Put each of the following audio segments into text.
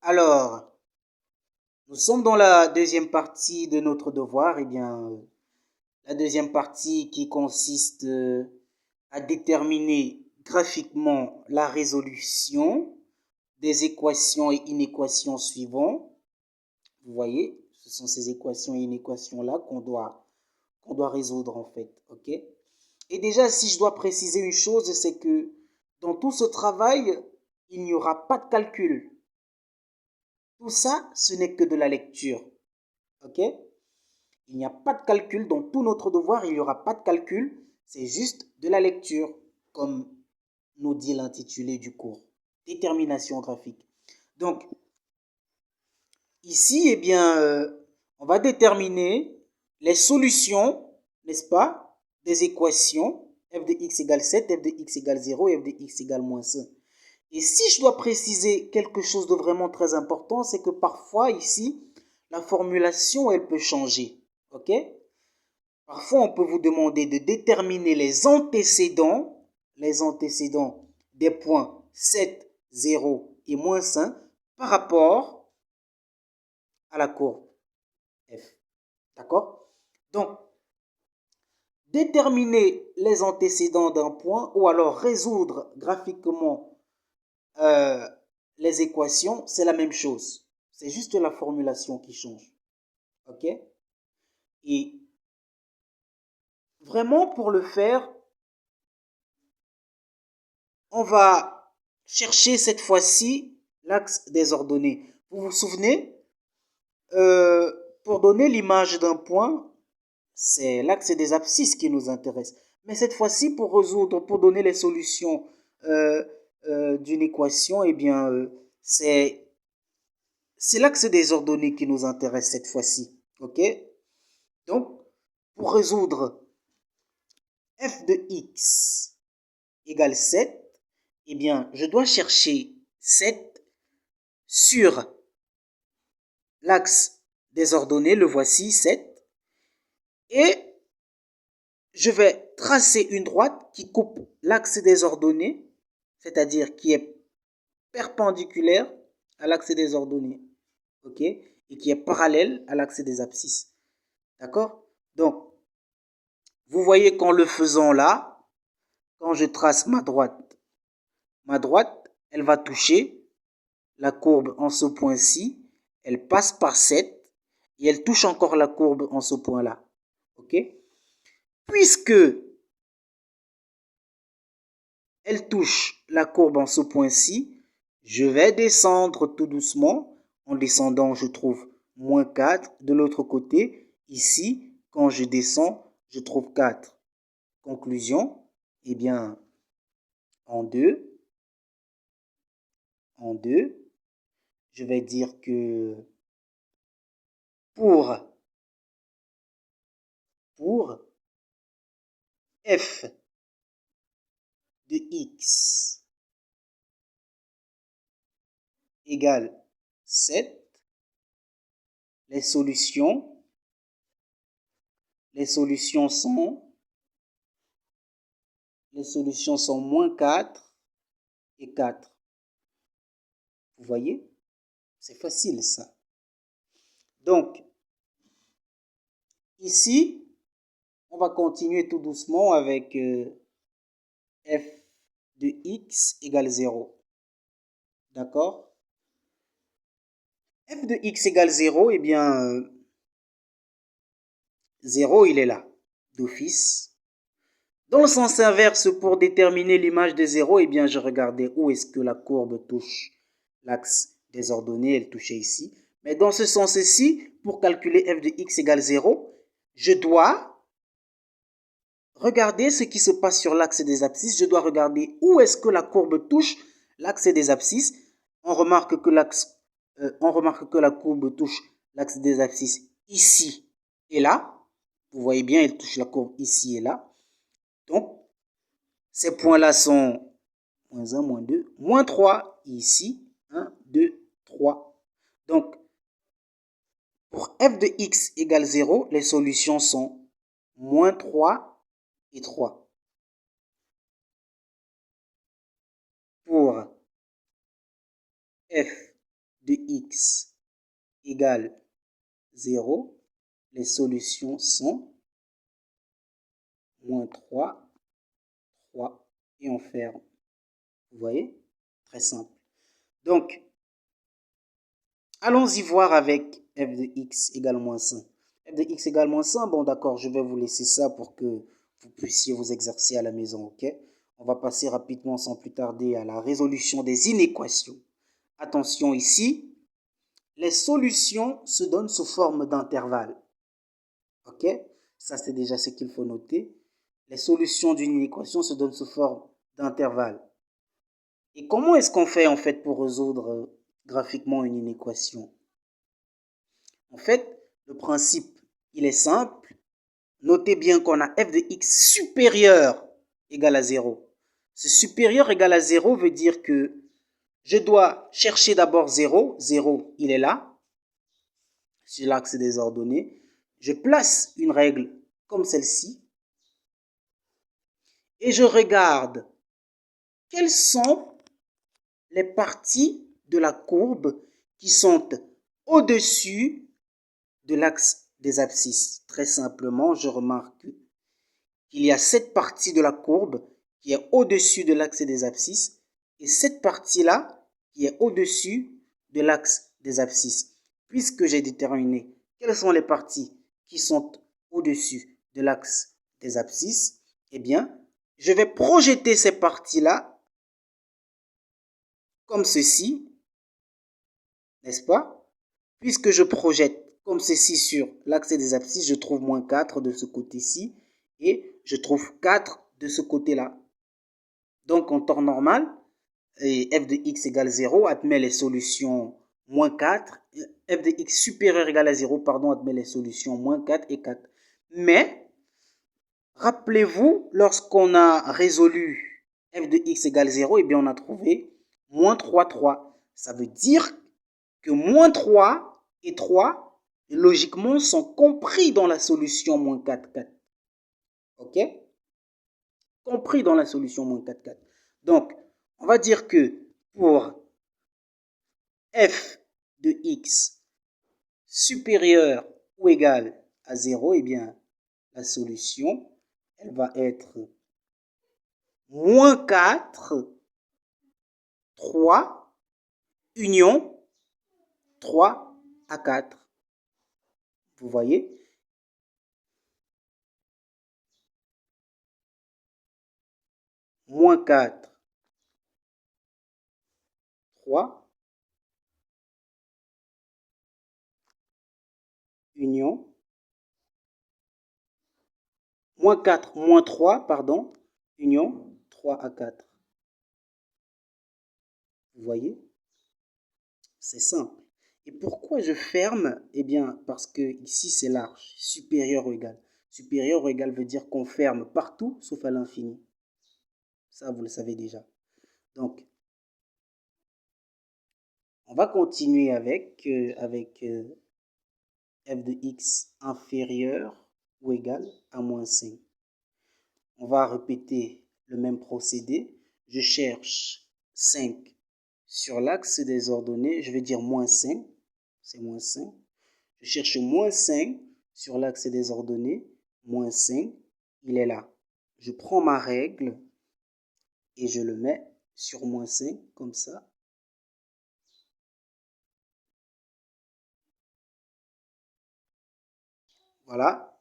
Alors, nous sommes dans la deuxième partie de notre devoir. La deuxième partie qui consiste à déterminer graphiquement la résolution des équations et inéquations suivantes. Vous voyez, ce sont ces équations et inéquations-là qu'on doit résoudre en fait. Ok? Et déjà, si je dois préciser une chose, c'est que dans tout ce travail, il n'y aura pas de calcul. Tout ça, ce n'est que de la lecture. Ok? Il n'y a pas de calcul. Dans tout notre devoir, il n'y aura pas de calcul. C'est juste de la lecture, comme nous dit l'intitulé du cours. Détermination graphique. Donc, ici, on va déterminer les solutions, n'est-ce pas, des équations f de x égale 7, f de x égale 0 et f de x égale moins 1. Et si je dois préciser quelque chose de vraiment très important, c'est que parfois ici, la formulation, elle peut changer. Ok? Parfois, on peut vous demander de déterminer les antécédents des points 7, 0 et moins 1 par rapport à la courbe f. D'accord? Donc, déterminer les antécédents d'un point ou alors résoudre graphiquement les équations, c'est la même chose. C'est juste la formulation qui change. Ok? Et vraiment, pour le faire, on va chercher cette fois-ci l'axe des ordonnées. Vous vous souvenez, pour donner l'image d'un point, c'est l'axe des abscisses qui nous intéresse. Mais cette fois-ci, pour donner les solutions d'une équation, c'est l'axe des ordonnées qui nous intéresse cette fois-ci. Ok? Donc, pour résoudre f de x égale 7, je dois chercher 7 sur l'axe des ordonnées, le voici, 7, et je vais tracer une droite qui coupe l'axe des ordonnées, c'est-à-dire qui est perpendiculaire à l'axe des ordonnées, ok, et qui est parallèle à l'axe des abscisses. D'accord? Donc, vous voyez qu'en le faisant là, quand je trace ma droite, elle va toucher la courbe en ce point-ci, elle passe par 7 et elle touche encore la courbe en ce point-là. Ok? Puisque elle touche la courbe en ce point-ci, je vais descendre tout doucement. En descendant, je trouve moins 4. De l'autre côté, ici, quand je descends, je trouve 4. Conclusion, en 2, je vais dire que pour f de x égale 7, les solutions sont moins 4 et 4. Vous voyez? C'est facile ça. Donc, ici, on va continuer tout doucement avec f de x égale 0. D'accord? F de x égale 0, 0, il est là, d'office. Dans le sens inverse, pour déterminer l'image de 0, je regardais où est-ce que la courbe touche l'axe des ordonnées, elle touchait ici. Mais dans ce sens-ci, pour calculer f de x égale 0, je dois regarder ce qui se passe sur l'axe des abscisses. Je dois regarder où est-ce que la courbe touche l'axe des abscisses. On remarque que la courbe touche l'axe des abscisses ici et là. Vous voyez bien, elle touche la courbe ici et là. Donc, ces points-là sont moins 1, moins 2, moins 3 ici. 1, 2, 3. Donc, pour f de x égale 0, les solutions sont moins 3 et 3. Pour f de x égale 0, les solutions sont moins 3, 3 et on ferme. Vous voyez? Très simple. Donc, allons-y voir avec f de x égale moins 5. f de x égale moins 5, bon d'accord, je vais vous laisser ça pour que vous puissiez vous exercer à la maison, ok? On va passer rapidement sans plus tarder à la résolution des inéquations. Attention ici, les solutions se donnent sous forme d'intervalle. Ok? Ça, c'est déjà ce qu'il faut noter. Les solutions d'une inéquation se donnent sous forme d'intervalle. Et comment est-ce qu'on fait en fait pour résoudre graphiquement une inéquation? En fait, le principe, il est simple. Notez bien qu'on a f de x supérieur égale à 0. Ce supérieur égale à 0 veut dire que je dois chercher d'abord 0. 0, il est là, sur l'axe des ordonnées. Je place une règle comme celle-ci et je regarde quelles sont les parties de la courbe qui sont au-dessus de l'axe des abscisses. Très simplement, je remarque qu'il y a cette partie de la courbe qui est au-dessus de l'axe des abscisses et cette partie-là qui est au-dessus de l'axe des abscisses. Puisque j'ai déterminé quelles sont les parties qui sont au-dessus de l'axe des abscisses, eh bien, je vais projeter ces parties-là comme ceci, n'est-ce pas? Puisque je projette comme ceci sur l'axe des abscisses, je trouve moins 4 de ce côté-ci et je trouve 4 de ce côté-là. Donc, en temps normal, f de x égale 0 admet les solutions moins 4. F de x supérieur égale à 0, pardon, admet les solutions moins 4 et 4. Mais, rappelez-vous, lorsqu'on a résolu f de x égale 0, eh bien, on a trouvé moins 3, 3. Ça veut dire que moins 3 et 3, logiquement, sont compris dans la solution moins 4, 4. OK? Compris dans la solution moins 4, 4. Donc, on va dire que pour f de x supérieur ou égal à 0, eh bien, la solution, elle va être moins 4, 3, union 3 à 4. Vous voyez? Moins 4, 3, union, moins 4, moins 3, pardon, union 3 à 4. Vous voyez? C'est simple. Et pourquoi je ferme? Eh bien, parce que ici c'est large, supérieur ou égal. Supérieur ou égal veut dire qu'on ferme partout sauf à l'infini. Ça, vous le savez déjà. Donc, on va continuer avec f de x inférieur ou égal à moins 5. On va répéter le même procédé. Je cherche 5 sur l'axe des ordonnées. Je vais dire moins 5. C'est moins 5. Je cherche moins 5 sur l'axe des ordonnées. Moins 5, il est là. Je prends ma règle et je le mets sur moins 5 comme ça. Voilà,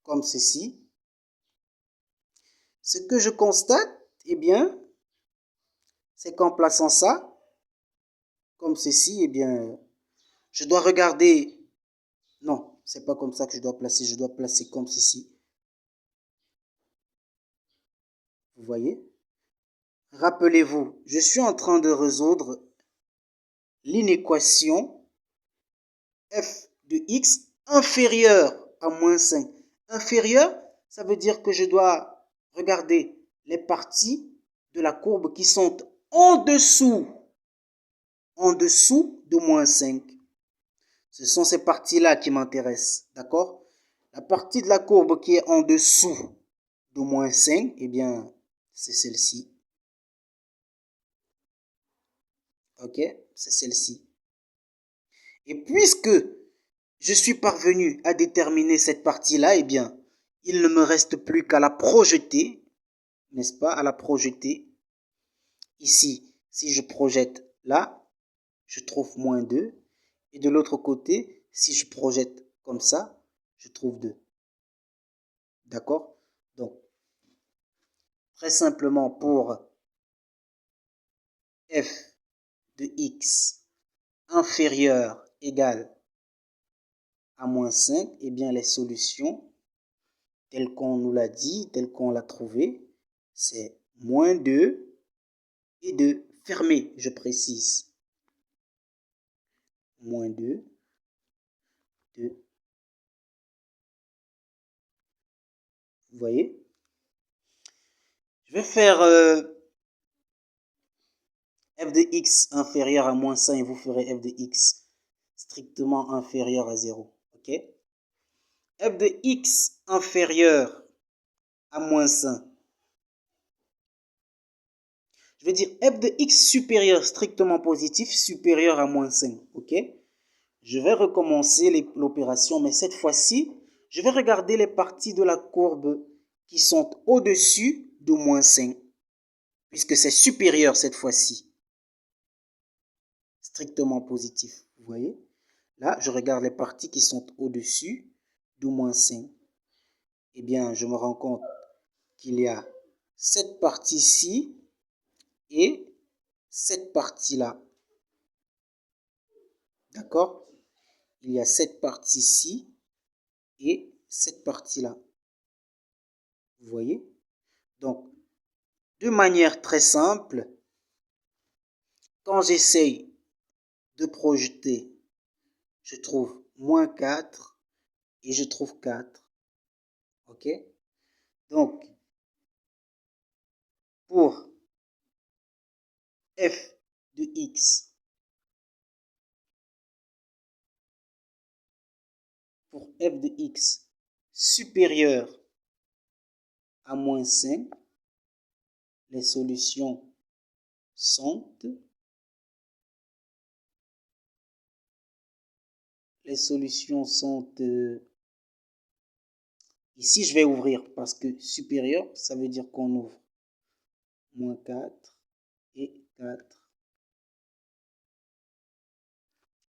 comme ceci. Ce que je constate, eh bien, c'est qu'en plaçant ça, comme ceci, eh bien, je dois regarder. Non, c'est pas comme ça que je dois placer comme ceci. Vous voyez? Rappelez-vous, je suis en train de résoudre l'inéquation f de x inférieur à moins 5. Inférieur, ça veut dire que je dois regarder les parties de la courbe qui sont en dessous de moins 5. Ce sont ces parties-là qui m'intéressent, d'accord? La partie de la courbe qui est en dessous de moins 5, eh bien, c'est celle-ci. Ok, c'est celle-ci. Et puisque je suis parvenu à déterminer cette partie-là, eh bien, il ne me reste plus qu'à la projeter, n'est-ce pas, à la projeter. Ici, si je projette là, je trouve moins 2. Et de l'autre côté, si je projette comme ça, je trouve 2. D'accord? Donc, très simplement, pour f de x inférieur égale à moins 5, eh bien, les solutions, telles qu'on nous l'a dit, telles qu'on l'a trouvé, c'est moins 2 et 2 fermé, je précise. Moins 2, 2. Vous voyez? Je vais faire f de x inférieur à moins 5 et vous ferez f de x strictement inférieur à 0. Ok? F de x inférieur à moins 5. Je vais dire f de x supérieur strictement positif supérieur à moins 5. Ok? Je vais recommencer l'opération, mais cette fois-ci, je vais regarder les parties de la courbe qui sont au-dessus de moins 5, puisque c'est supérieur cette fois-ci. Strictement positif, vous voyez? Là, je regarde les parties qui sont au-dessus de moins 5. Eh bien, je me rends compte qu'il y a cette partie-ci et cette partie-là. D'accord? Il y a cette partie-ci et cette partie-là. Vous voyez? Donc, de manière très simple, quand j'essaye de projeter, je trouve moins 4 et je trouve 4. Ok? Donc, pour f de x, pour f de x supérieur à moins 5, les solutions sont ici je vais ouvrir parce que supérieur ça veut dire qu'on ouvre moins 4 et 4.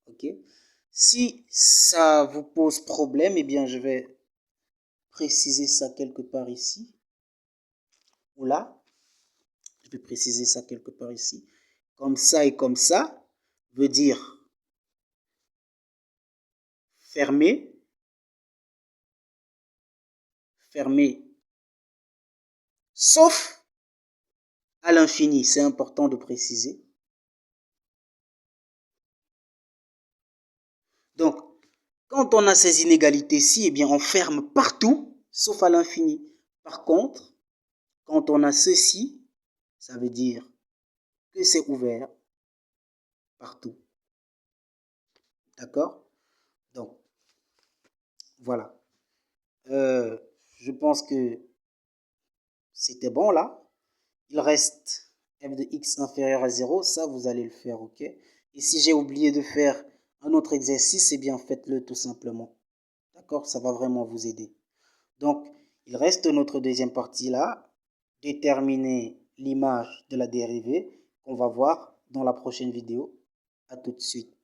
Ok, si ça vous pose problème, eh bien je vais préciser ça quelque part ici ou là. Je vais préciser ça quelque part ici. Comme ça et comme ça veut dire fermer, fermer, sauf à l'infini. C'est important de préciser. Donc, quand on a ces inégalités-ci, eh bien, on ferme partout, sauf à l'infini. Par contre, quand on a ceci, ça veut dire que c'est ouvert partout. D'accord? Donc, voilà. Je pense que c'était bon là. Il reste f de x inférieur à 0. Ça, vous allez le faire, ok? Et si j'ai oublié de faire un autre exercice, eh bien, faites-le tout simplement. D'accord? Ça va vraiment vous aider. Donc, il reste notre deuxième partie là. Déterminer l'image de la dérivée qu'on va voir dans la prochaine vidéo. À tout de suite.